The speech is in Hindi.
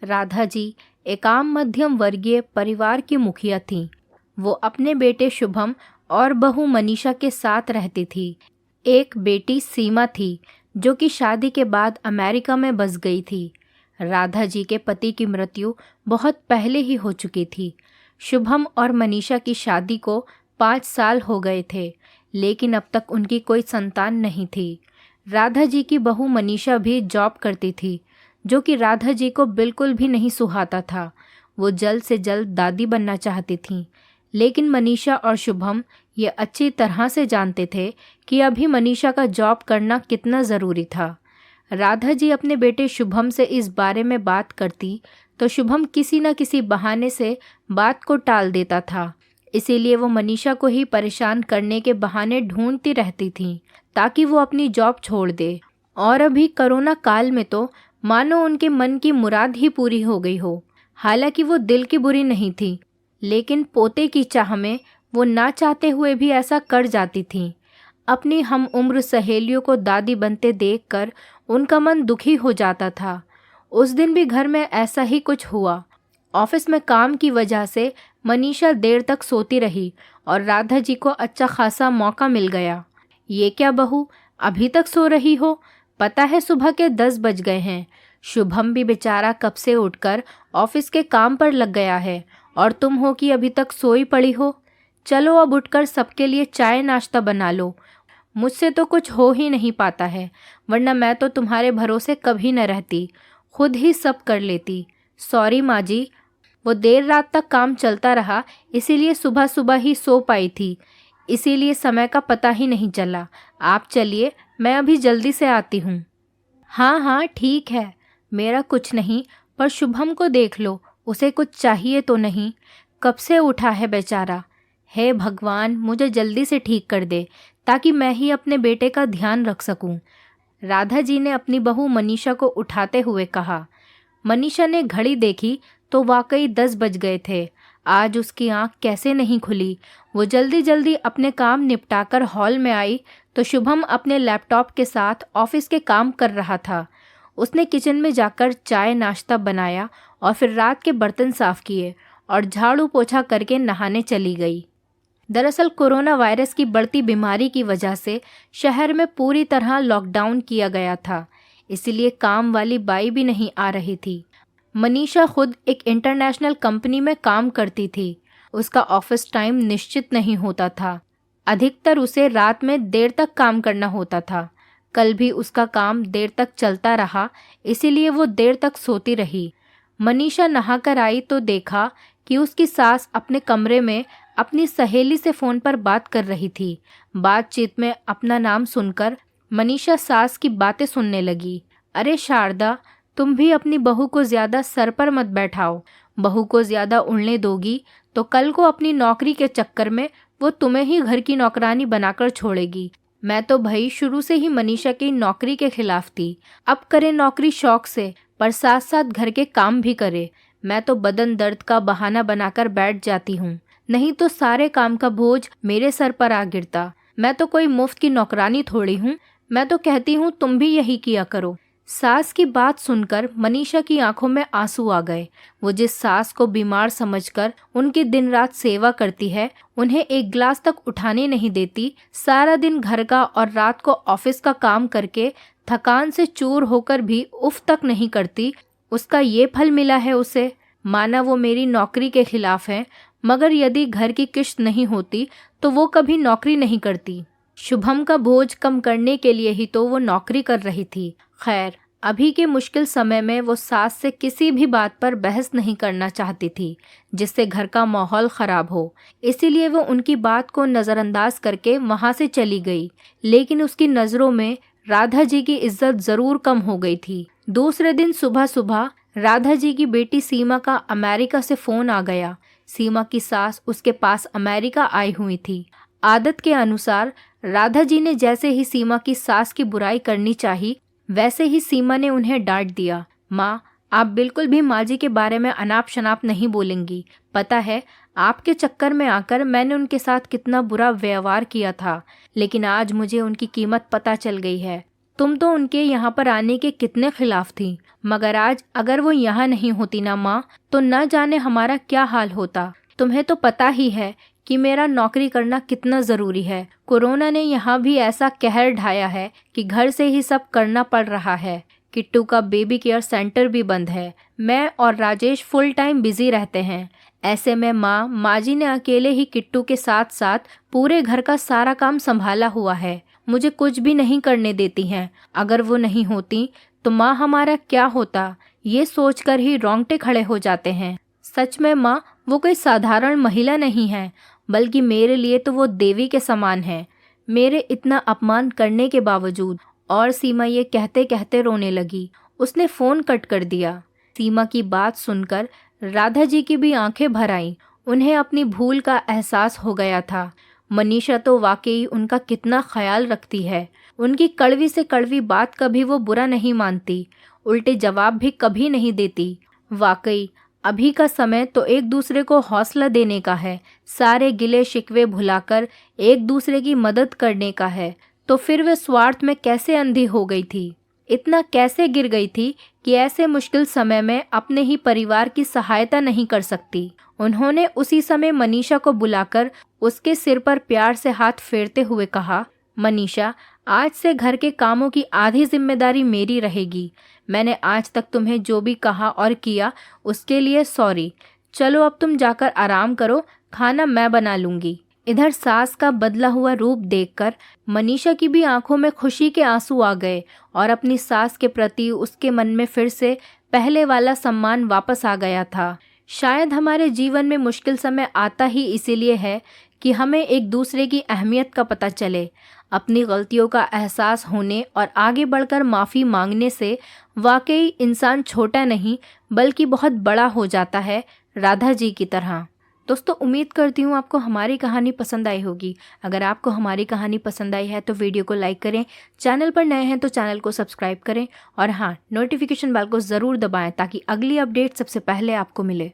राधा जी एक आम मध्यम वर्गीय परिवार की मुखिया थीं। वो अपने बेटे शुभम और बहू मनीषा के साथ रहती थी। एक बेटी सीमा थी जो कि शादी के बाद अमेरिका में बस गई थी। राधा जी के पति की मृत्यु बहुत पहले ही हो चुकी थी। शुभम और मनीषा की शादी को 5 साल हो गए थे, लेकिन अब तक उनकी कोई संतान नहीं थी। राधा जी की बहू मनीषा भी जॉब करती थी, जो कि राधा जी को बिल्कुल भी नहीं सुहाता था। वो जल्द से जल्द दादी बनना चाहती थीं, लेकिन मनीषा और शुभम ये अच्छी तरह से जानते थे कि अभी मनीषा का जॉब करना कितना ज़रूरी था। राधा जी अपने बेटे शुभम से इस बारे में बात करती तो शुभम किसी न किसी बहाने से बात को टाल देता था। इसीलिए वो मनीषा को ही परेशान करने के बहाने ढूंढती रहती थी ताकि वो अपनी जॉब छोड़ दे। और अभी कोरोना काल में तो मानो उनके मन की मुराद ही पूरी हो गई हो। हालांकि वो दिल की बुरी नहीं थी, लेकिन पोते की चाह में वो ना चाहते हुए भी ऐसा कर जाती थीं। अपनी हम उम्र सहेलियों को दादी बनते देखकर उनका मन दुखी हो जाता था। उस दिन भी घर में ऐसा ही कुछ हुआ। ऑफिस में काम की वजह से मनीषा देर तक सोती रही और राधा जी को अच्छा खासा मौका मिल गया। ये क्या बहू, अभी तक सो रही हो? पता है सुबह के 10 बज गए हैं। शुभम भी बेचारा कब से उठकर ऑफिस के काम पर लग गया है और तुम हो कि अभी तक सोई पड़ी हो। चलो अब उठकर सबके लिए चाय नाश्ता बना लो। मुझसे तो कुछ हो ही नहीं पाता है, वरना मैं तो तुम्हारे भरोसे कभी न रहती, खुद ही सब कर लेती। सॉरी माँ जी, वो देर रात तक काम चलता रहा, इसीलिए सुबह सुबह ही सो पाई थी, इसीलिए समय का पता ही नहीं चला। आप चलिए, मैं अभी जल्दी से आती हूँ। हाँ हाँ ठीक है, मेरा कुछ नहीं, पर शुभम को देख लो, उसे कुछ चाहिए तो नहीं? कब से उठा है बेचारा। हे भगवान, मुझे जल्दी से ठीक कर दे ताकि मैं ही अपने बेटे का ध्यान रख सकूं। राधा जी ने अपनी बहू मनीषा को उठाते हुए कहा। मनीषा ने घड़ी देखी तो वाकई 10 बज गए थे। आज उसकी आंख कैसे नहीं खुली। वो जल्दी जल्दी अपने काम निपटाकर हॉल में आई तो शुभम अपने लैपटॉप के साथ ऑफिस के काम कर रहा था। उसने किचन में जाकर चाय नाश्ता बनाया और फिर रात के बर्तन साफ किए और झाड़ू पोछा करके नहाने चली गई। दरअसल कोरोना वायरस की बढ़ती बीमारी की वजह से शहर में पूरी तरह लॉकडाउन किया गया था, इसीलिए काम वाली बाई भी नहीं आ रही थी। मनीषा खुद एक इंटरनेशनल कंपनी में काम करती थी। उसका ऑफिस टाइम निश्चित नहीं होता था। अधिकतर उसे रात में देर तक काम करना होता था। कल भी उसका काम देर तक चलता रहा, इसीलिए वो देर तक सोती रही। मनीषा नहाकर आई तो देखा कि उसकी सास अपने कमरे में अपनी सहेली से फ़ोन पर बात कर रही थी। बातचीत में अपना नाम सुनकर मनीषा सास की बातें सुनने लगी। अरे शारदा, तुम भी अपनी बहू को ज़्यादा सर पर मत बैठाओ। बहू को ज़्यादा उड़ने दोगी तो कल को अपनी नौकरी के चक्कर में वो तुम्हें ही घर की नौकरानी बनाकर छोड़ेगी। मैं तो भाई शुरू से ही मनीषा की नौकरी के खिलाफ थी। अब करे नौकरी शौक से, पर साथ साथ घर के काम भी करे। मैं तो बदन दर्द का बहाना बनाकर बैठ जाती हूँ, नहीं तो सारे काम का बोझ मेरे सर पर आ गिरता। मैं तो कोई मुफ्त की नौकरानी थोड़ी हूँ। मैं तो कहती हूँ तुम भी यही किया करो। सास की बात सुनकर मनीषा की आंखों में आंसू आ गए। वो जिस सास को बीमार समझकर उनकी दिन रात सेवा करती है, उन्हें एक गिलास तक उठाने नहीं देती, सारा दिन घर का और रात को ऑफिस का काम करके थकान से चूर होकर भी उफ तक नहीं करती, उसका ये फल मिला है उसे। माना वो मेरी नौकरी के खिलाफ है, मगर यदि घर की किश्त नहीं होती तो वो कभी नौकरी नहीं करती। शुभम का बोझ कम करने के लिए ही तो वो नौकरी कर रही थी। खैर, अभी के मुश्किल समय में वो सास से किसी भी बात पर बहस नहीं करना चाहती थी जिससे घर का माहौल खराब हो, इसीलिए वो उनकी बात को नज़रअंदाज करके वहाँ से चली गई। लेकिन उसकी नज़रों में राधा जी की इज्जत ज़रूर कम हो गई थी। दूसरे दिन सुबह सुबह राधा जी की बेटी सीमा का अमेरिका से फ़ोन आ गया। सीमा की सास उसके पास अमेरिका आई हुई थी। आदत के अनुसार राधा जी ने जैसे ही सीमा की सास की बुराई करनी चाही, वैसे ही सीमा ने उन्हें डांट दिया। माँ, आप बिल्कुल भी माँ जी के बारे में अनाप शनाप नहीं बोलेंगी। पता है, आपके चक्कर में आकर मैंने उनके साथ कितना बुरा व्यवहार किया था, लेकिन आज मुझे उनकी कीमत पता चल गई है। तुम तो उनके यहाँ पर आने के कितने खिलाफ थी, मगर आज अगर वो यहाँ नहीं होती ना माँ, तो न जाने हमारा क्या हाल होता। तुम्हें तो पता ही है कि मेरा नौकरी करना कितना ज़रूरी है। कोरोना ने यहाँ भी ऐसा कहर ढाया है कि घर से ही सब करना पड़ रहा है। किट्टू का बेबी केयर सेंटर भी बंद है। मैं और राजेश फुल टाइम बिजी रहते हैं। ऐसे में माँ जी ने अकेले ही किट्टू के साथ साथ पूरे घर का सारा काम संभाला हुआ है। मुझे कुछ भी नहीं करने देती हैं। अगर वो नहीं होती तो माँ हमारा क्या होता, ये सोचकर ही रोंगटे खड़े हो जाते हैं। सच में माँ, वो कोई साधारण महिला नहीं है, बल्कि मेरे लिए तो वो देवी के समान है, मेरे इतना अपमान करने के बावजूद। और सीमा ये कहते कहते रोने लगी। उसने फ़ोन कट कर दिया। सीमा की बात सुनकर राधा जी की भी आंखें भर आईं। उन्हें अपनी भूल का एहसास हो गया था। मनीषा तो वाकई उनका कितना ख्याल रखती है। उनकी कड़वी से कड़वी बात कभी वो बुरा नहीं मानती, उल्टे जवाब भी कभी नहीं देती। वाकई अभी का समय तो एक दूसरे को हौसला देने का है, सारे गिले शिकवे भुलाकर एक दूसरे की मदद करने का है। तो फिर वे स्वार्थ में कैसे अंधी हो गई थी, इतना कैसे गिर गई थी कि ऐसे मुश्किल समय में अपने ही परिवार की सहायता नहीं कर सकती। उन्होंने उसी समय मनीषा को बुलाकर उसके सिर पर प्यार से हाथ फेरते हुए कहा, मनीषा, आज से घर के कामों की आधी जिम्मेदारी मेरी रहेगी। मैंने आज तक तुम्हें जो भी कहा और किया उसके लिए सॉरी। चलो अब तुम जाकर आराम करो, खाना मैं बना लूंगी। इधर सास का बदला हुआ रूप देखकर मनीषा की भी आंखों में खुशी के आंसू आ गए और अपनी सास के प्रति उसके मन में फिर से पहले वाला सम्मान वापस आ गया था। शायद हमारे जीवन में मुश्किल समय आता ही इसीलिए है कि हमें एक दूसरे की अहमियत का पता चले। अपनी गलतियों का एहसास होने और आगे बढ़कर माफ़ी मांगने से वाकई इंसान छोटा नहीं बल्कि बहुत बड़ा हो जाता है, राधा जी की तरह। दोस्तों, उम्मीद करती हूँ आपको हमारी कहानी पसंद आई होगी। अगर आपको हमारी कहानी पसंद आई है तो वीडियो को लाइक करें, चैनल पर नए हैं तो चैनल को सब्सक्राइब करें और हाँ, नोटिफिकेशन बेल को ज़रूर दबाएं ताकि अगली अपडेट सबसे पहले आपको मिले।